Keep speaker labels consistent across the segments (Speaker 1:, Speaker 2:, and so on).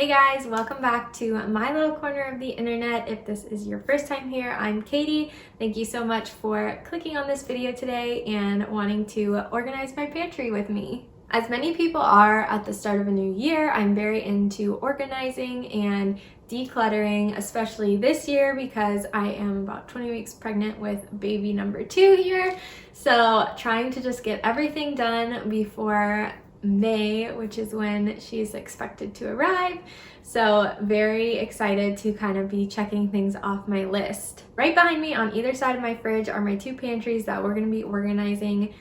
Speaker 1: Hey guys, welcome back to my little corner of the internet. If this is your first time here, I'm Katie. Thank you so much for clicking on this video today and wanting to organize my pantry with me. As many people are at the start of a new year, I'm very into organizing and decluttering, especially this year because I am about 20 weeks pregnant with baby number 2 here. So trying to just get everything done before May, which is when she's expected to arrive. So very excited to kind of be checking things off my list. Right behind me on either side of my fridge are my 2 pantries that we're going to be organizing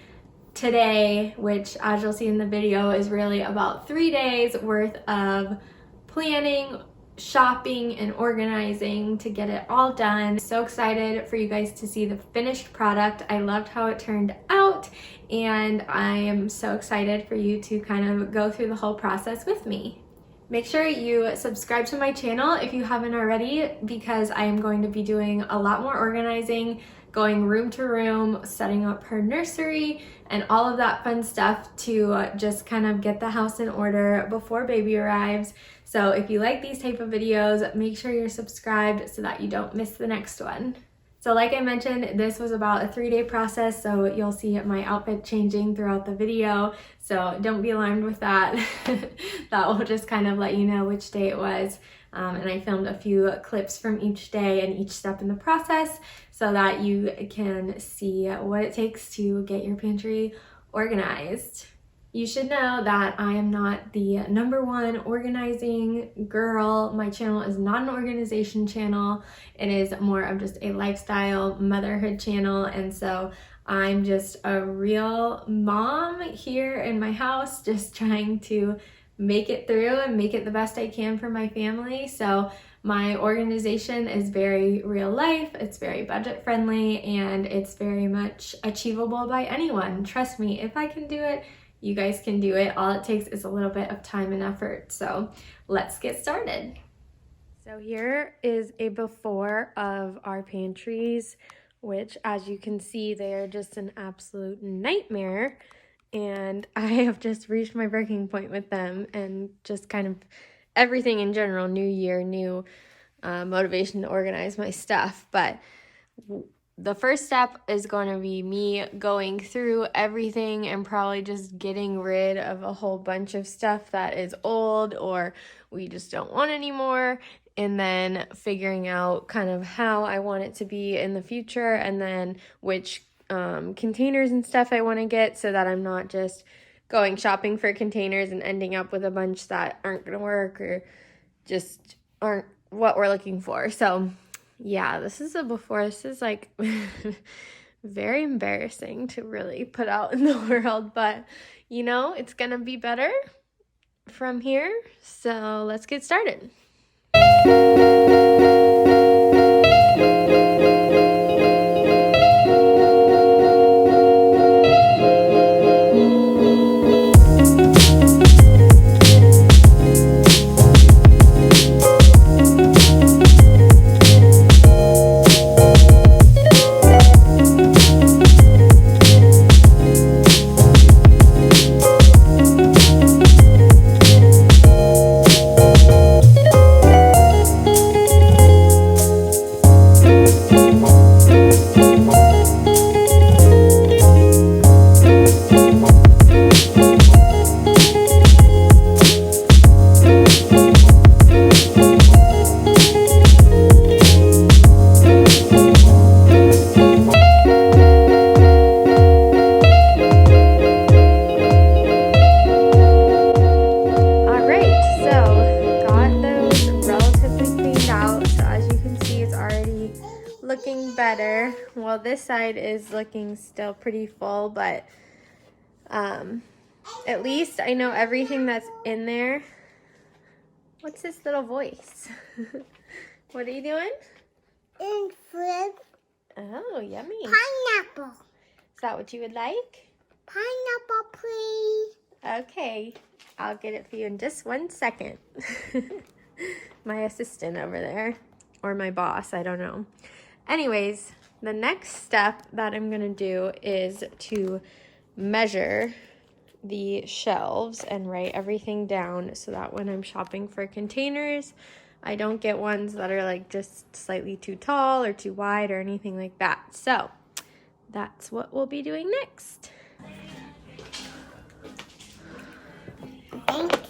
Speaker 1: today, which as you'll see in the video is really about 3 days worth of planning, shopping, and organizing to get it all done. So excited for you guys to see the finished product. I loved how it turned out, and I am so excited for you to kind of go through the whole process with me. Make sure you subscribe to my channel if you haven't already, because I am going to be doing a lot more organizing, going room to room, setting up her nursery, and all of that fun stuff to just kind of get the house in order before baby arrives. So if you like these type of videos, make sure you're subscribed so that you don't miss the next one. So like I mentioned, this was about a 3-day process, so you'll see my outfit changing throughout the video. So don't be alarmed with that. That will just kind of let you know which day it was. And I filmed a few clips from each day and each step in the process so that you can see what it takes to get your pantry organized. You should know that I am not the #1 organizing girl. My channel is not an organization channel. It is more of just a lifestyle motherhood channel. And so I'm just a real mom here in my house, just trying to make it through and make it the best I can for my family. So my organization is very real life, it's very budget friendly, and it's very much achievable by anyone. Trust me, if I can do it, you guys can do it. All it takes is a little bit of time and effort. So let's get started. So here is a before of our pantries, which as you can see, they are just an absolute nightmare. And I have just reached my breaking point with them, and just kind of everything in general, new year, new motivation to organize my stuff. But the first step is going to be me going through everything and probably just getting rid of a whole bunch of stuff that is old or we just don't want anymore, and then figuring out kind of how I want it to be in the future, and then which containers and stuff I want to get, so that I'm not just going shopping for containers and ending up with a bunch that aren't going to work or just aren't what we're looking for. So yeah, this is a before. This is like very embarrassing to really put out in the world, but you know, it's gonna be better from here. So let's get started. Looking better. Well, this side is looking still pretty full, but at least I know everything that's in there. What's this little voice? What are you doing?
Speaker 2: In fruit.
Speaker 1: Oh, yummy.
Speaker 2: Pineapple.
Speaker 1: Is that what you would like?
Speaker 2: Pineapple, please.
Speaker 1: Okay, I'll get it for you in just 1 second. My assistant over there, or my boss, I don't know. Anyways, the next step that I'm gonna do is to measure the shelves and write everything down so that when I'm shopping for containers, I don't get ones that are like just slightly too tall or too wide or anything like that. So that's what we'll be doing next.
Speaker 2: Thanks.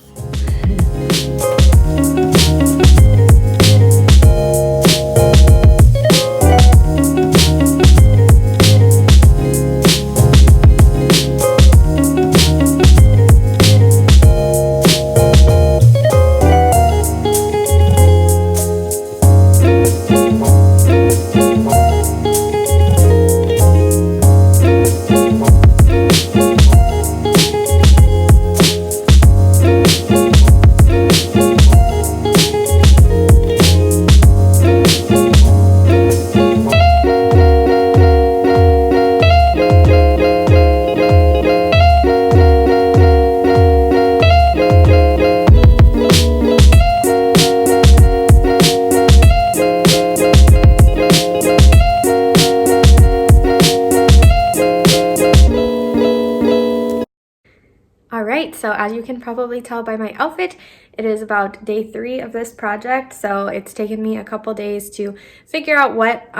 Speaker 1: Alright, so as you can probably tell by my outfit, it is about day 3 of this project, so it's taken me a couple days to figure out what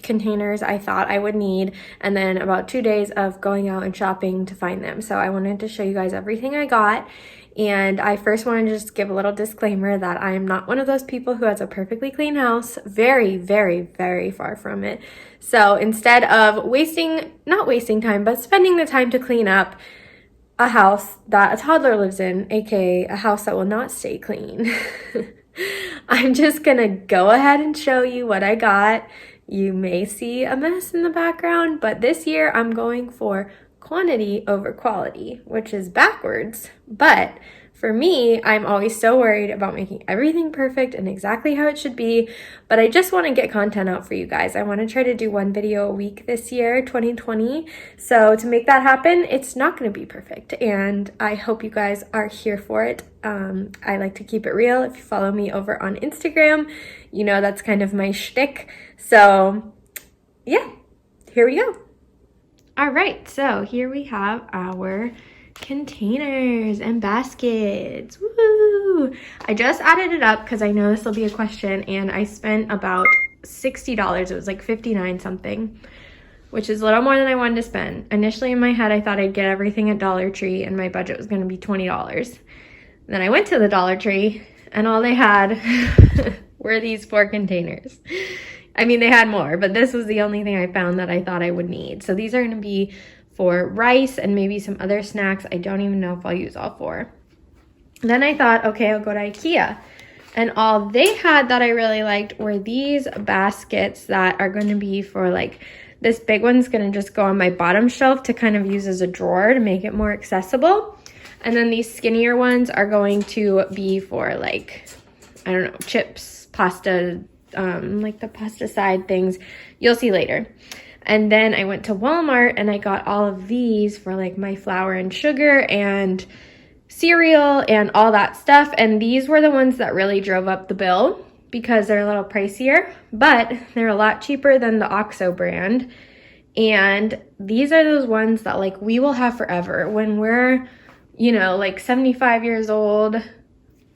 Speaker 1: containers I thought I would need, and then about 2 days of going out and shopping to find them. So I wanted to show you guys everything I got, and I first wanted to just give a little disclaimer that I am not one of those people who has a perfectly clean house. Very, very, very far from it. So instead of not wasting time, but spending the time to clean up a house that a toddler lives in, aka a house that will not stay clean, I'm just gonna go ahead and show you what I got. You may see a mess in the background, but this year I'm going for quantity over quality, which is backwards. But for me, I'm always so worried about making everything perfect and exactly how it should be, but I just want to get content out for you guys. I want to try to do 1 video a week this year, 2020. So to make that happen, it's not going to be perfect, and I hope you guys are here for it. I like to keep it real. If you follow me over on Instagram, you know that's kind of my shtick. So yeah, here we go. All right, so here we have our containers and baskets. Woo! I just added it up because I know this will be a question, and I spent about $60. It was like 59 something, which is a little more than I wanted to spend. Initially in my head, I thought I'd get everything at Dollar Tree and my budget was going to be $20. Then I went to the Dollar Tree and all they had were these 4 containers. I mean, they had more, but this was the only thing I found that I thought I would need. So these are going to be for rice and maybe some other snacks. I don't even know if I'll use all 4. Then I thought, okay, I'll go to Ikea. And all they had that I really liked were these baskets that are going to be for like, this big one's going to just go on my bottom shelf to kind of use as a drawer to make it more accessible. And then these skinnier ones are going to be for like, I don't know, chips, pasta, like the pasta side things. You'll see later. And then I went to Walmart and I got all of these for like my flour and sugar and cereal and all that stuff. And these were the ones that really drove up the bill because they're a little pricier, but they're a lot cheaper than the OXO brand. And these are those ones that like we will have forever when we're, you know, like 75 years old,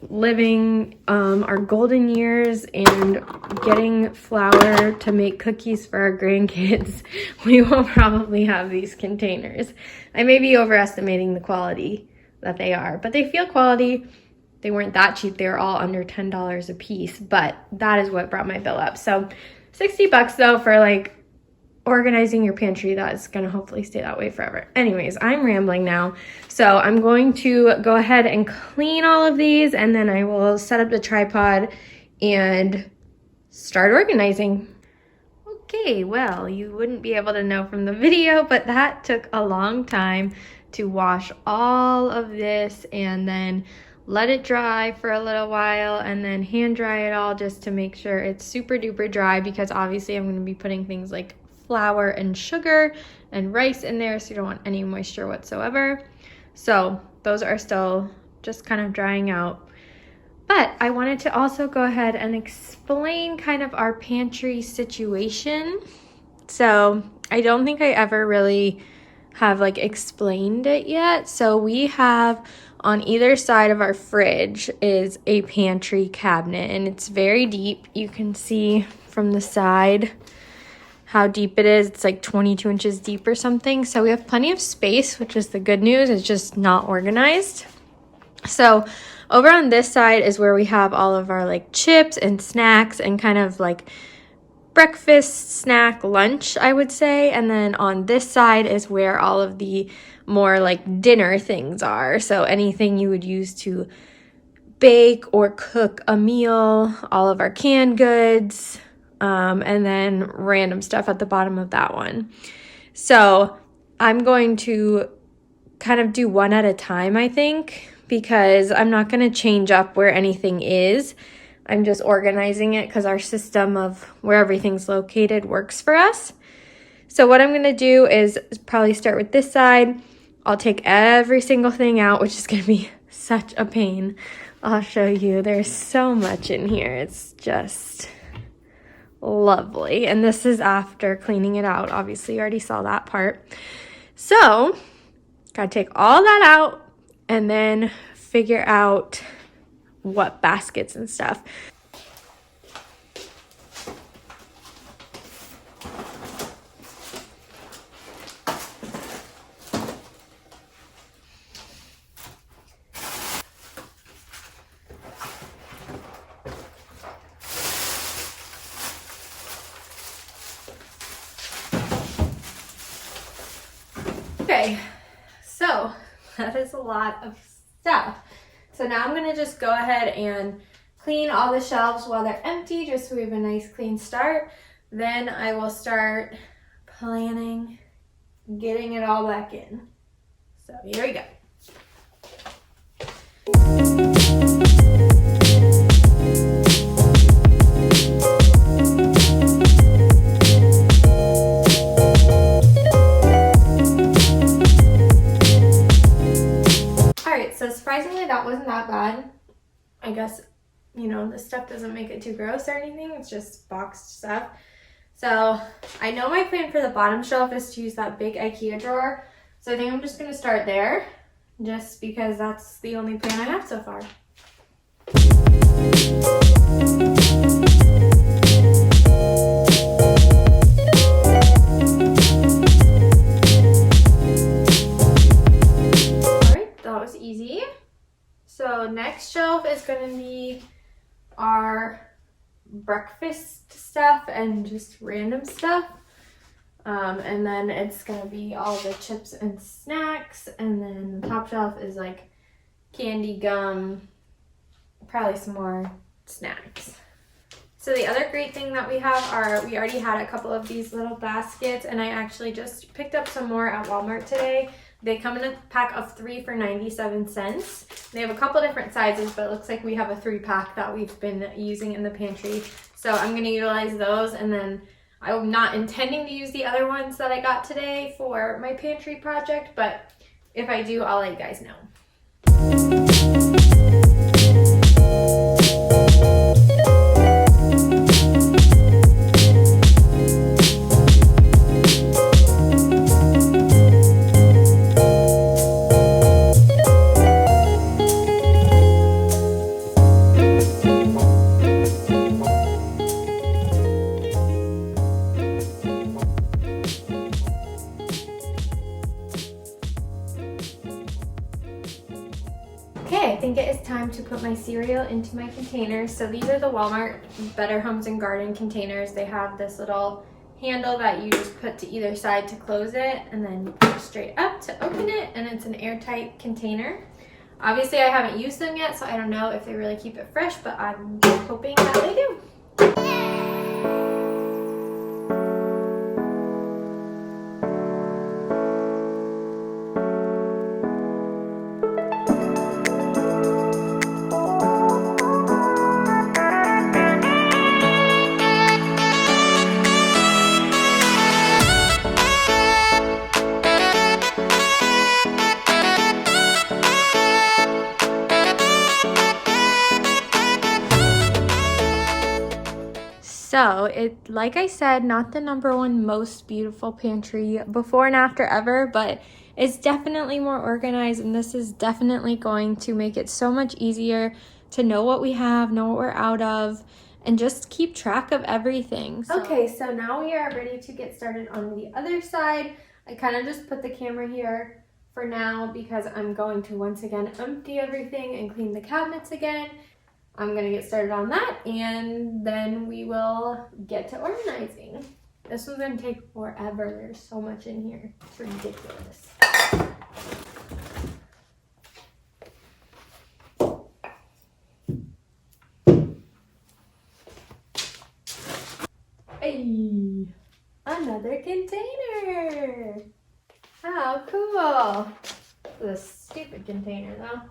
Speaker 1: living our golden years and getting flour to make cookies for our grandkids. We will probably have these containers. I may be overestimating the quality that they are, but they feel quality. They weren't that cheap. They were all under $10 a piece, but that is what brought my bill up. So $60 though for like organizing your pantry. That's gonna hopefully stay that way forever. Anyways, I'm rambling now. So I'm going to go ahead and clean all of these, and then I will set up the tripod and start organizing. Okay, well, you wouldn't be able to know from the video, but that took a long time to wash all of this and then let it dry for a little while and then hand dry it all just to make sure it's super duper dry, because obviously I'm going to be putting things like flour and sugar and rice in there, so you don't want any moisture whatsoever. So those are still just kind of drying out. But I wanted to also go ahead and explain kind of our pantry situation. So I don't think I ever really have like explained it yet. So we have on either side of our fridge is a pantry cabinet, and it's very deep. You can see from the side how deep it is. It's like 22 inches deep or something. So we have plenty of space, which is the good news. It's just not organized. So over on this side is where we have all of our like chips and snacks and kind of like breakfast, snack, lunch, I would say. And then on this side is where all of the more like dinner things are. So anything you would use to bake or cook a meal, all of our canned goods, and then random stuff at the bottom of that one. So I'm going to kind of do one at a time, I think, because I'm not going to change up where anything is. I'm just organizing it because our system of where everything's located works for us. So what I'm going to do is probably start with this side. I'll take every single thing out, which is going to be such a pain. I'll show you. There's so much in here. It's just lovely. And this is after cleaning it out. Obviously, you already saw that part. So, gotta take all that out and then figure out what baskets and stuff. Okay, so that is a lot of stuff. So now I'm gonna just go ahead and clean all the shelves while they're empty, just so we have a nice clean start. Then I will start planning getting it all back in. So here we go. So surprisingly, that wasn't that bad. I guess, you know, this stuff doesn't make it too gross or anything. It's just boxed stuff. So I know my plan for the bottom shelf is to use that big Ikea drawer. So I think I'm just going to start there, just because that's the only plan I have so far. Easy. So next shelf is going to be our breakfast stuff and just random stuff. And then it's going to be all the chips and snacks. And then the top shelf is like candy, gum, probably some more snacks. So the other great thing that we have are, we already had a couple of these little baskets, and I actually just picked up some more at Walmart today. They come in a pack of 3 for 97 cents. They have a couple different sizes, but it looks like we have a 3-pack that we've been using in the pantry. So I'm going to utilize those, and then I'm not intending to use the other ones that I got today for my pantry project, but if I do, I'll let you guys know. Okay, I think it is time to put my cereal into my containers. So these are the Walmart Better Homes and Garden containers. They have this little handle that you just put to either side to close it, and then you push straight up to open it, and it's an airtight container. Obviously, I haven't used them yet, so I don't know if they really keep it fresh, but I'm hoping that they do. So like I said, not the #1 most beautiful pantry before and after ever, but it's definitely more organized, and this is definitely going to make it so much easier to know what we have, know what we're out of, and just keep track of everything. Okay, so now we are ready to get started on the other side. I kind of just put the camera here for now because I'm going to once again empty everything and clean the cabinets again. I'm gonna get started on that, and then we will get to organizing. This one's gonna take forever. There's so much in here. It's ridiculous. Hey, another container. How cool. This is a stupid container though.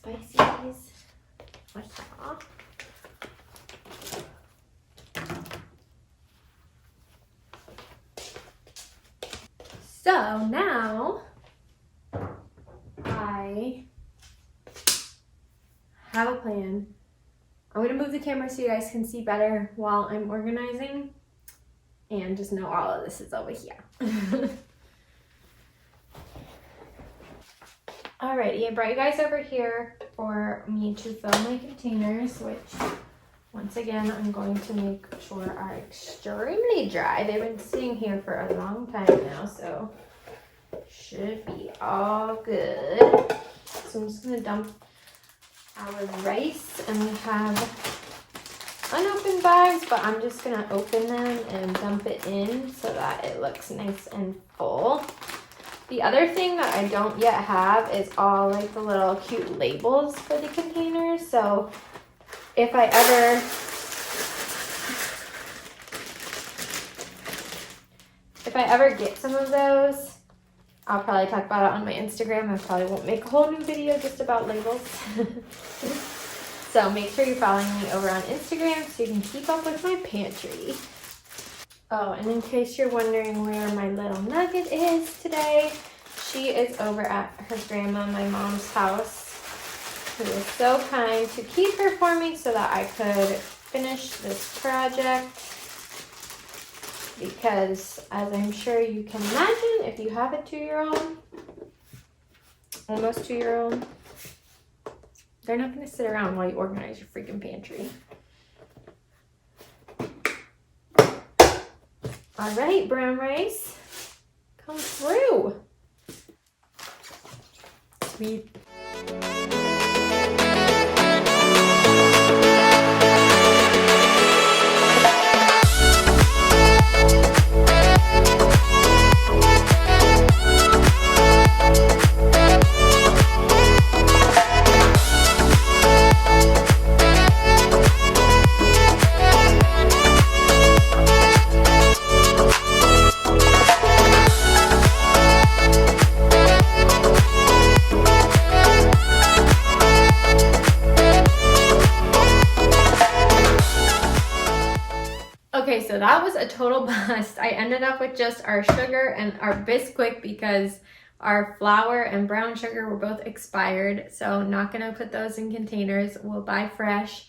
Speaker 1: Spices. So now I have a plan. I'm gonna move the camera so you guys can see better while I'm organizing, and just know all of this is over here. Alrighty, I brought you guys over here for me to fill my containers, which once again I'm going to make sure are extremely dry. They've been sitting here for a long time now, so should be all good. So I'm just gonna dump our rice, and we have unopened bags, but I'm just gonna open them and dump it in so that it looks nice and full. The other thing that I don't yet have is all like the little cute labels for the containers. So if I ever get some of those, I'll probably talk about it on my Instagram. I probably won't make a whole new video just about labels. So make sure you're following me over on Instagram so you can keep up with my pantry. Oh, and in case you're wondering where my little nugget is today, she is over at her grandma, my mom's house, who was so kind to keep her for me so that I could finish this project. Because, as I'm sure you can imagine, if you have a 2-year-old, almost 2-year-old, they're not going to sit around while you organize your freaking pantry. All right, brown rice, come through. Sweet. Okay, so that was a total bust. I ended up with just our sugar and our Bisquick because our flour and brown sugar were both expired. So not gonna put those in containers. We'll buy fresh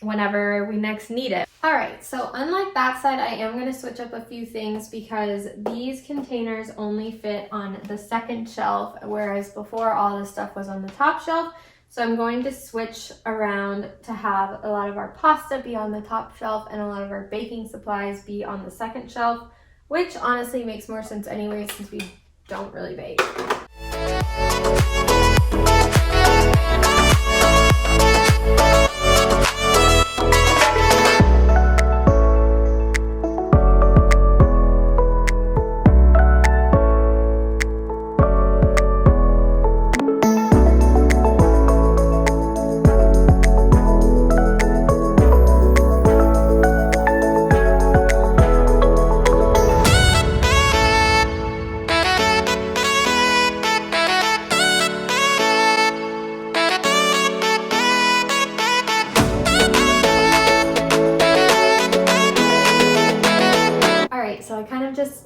Speaker 1: whenever we next need it. All right, so unlike that side, I am gonna switch up a few things because these containers only fit on the second shelf, whereas before all this stuff was on the top shelf. So I'm going to switch around to have a lot of our pasta be on the top shelf and a lot of our baking supplies be on the second shelf, which honestly makes more sense anyway since we don't really bake.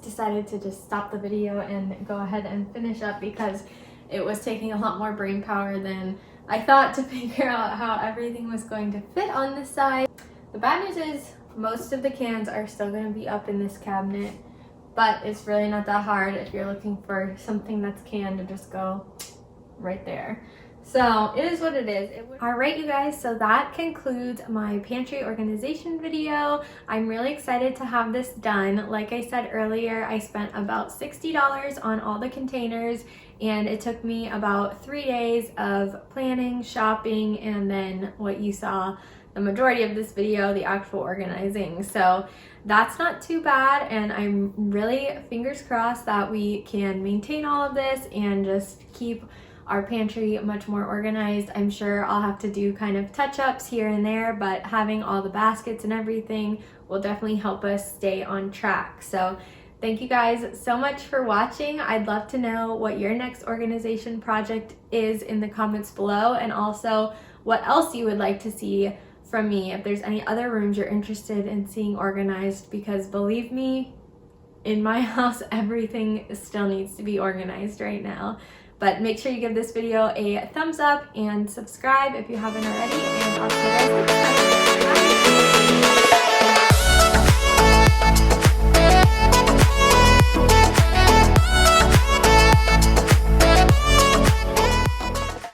Speaker 1: Decided to just stop the video and go ahead and finish up because it was taking a lot more brain power than I thought to figure out how everything was going to fit on this side. The bad news is most of the cans are still going to be up in this cabinet, but it's really not that hard if you're looking for something that's canned to just go right there. So it is what it is. All right, you guys, so that concludes my pantry organization video. I'm really excited to have this done. Like I said earlier, I spent about $60 on all the containers, and it took me about 3 days of planning, shopping, and then what you saw the majority of this video, the actual organizing. So that's not too bad, and I'm really fingers crossed that we can maintain all of this and just keep our pantry much more organized. I'm sure I'll have to do kind of touch-ups here and there, but having all the baskets and everything will definitely help us stay on track. So thank you guys so much for watching. I'd love to know what your next organization project is in the comments below, and also what else you would like to see from me, if there's any other rooms you're interested in seeing organized, because believe me, in my house, everything still needs to be organized right now. But make sure you give this video a thumbs up and subscribe if you haven't already, and I'll see you guys later.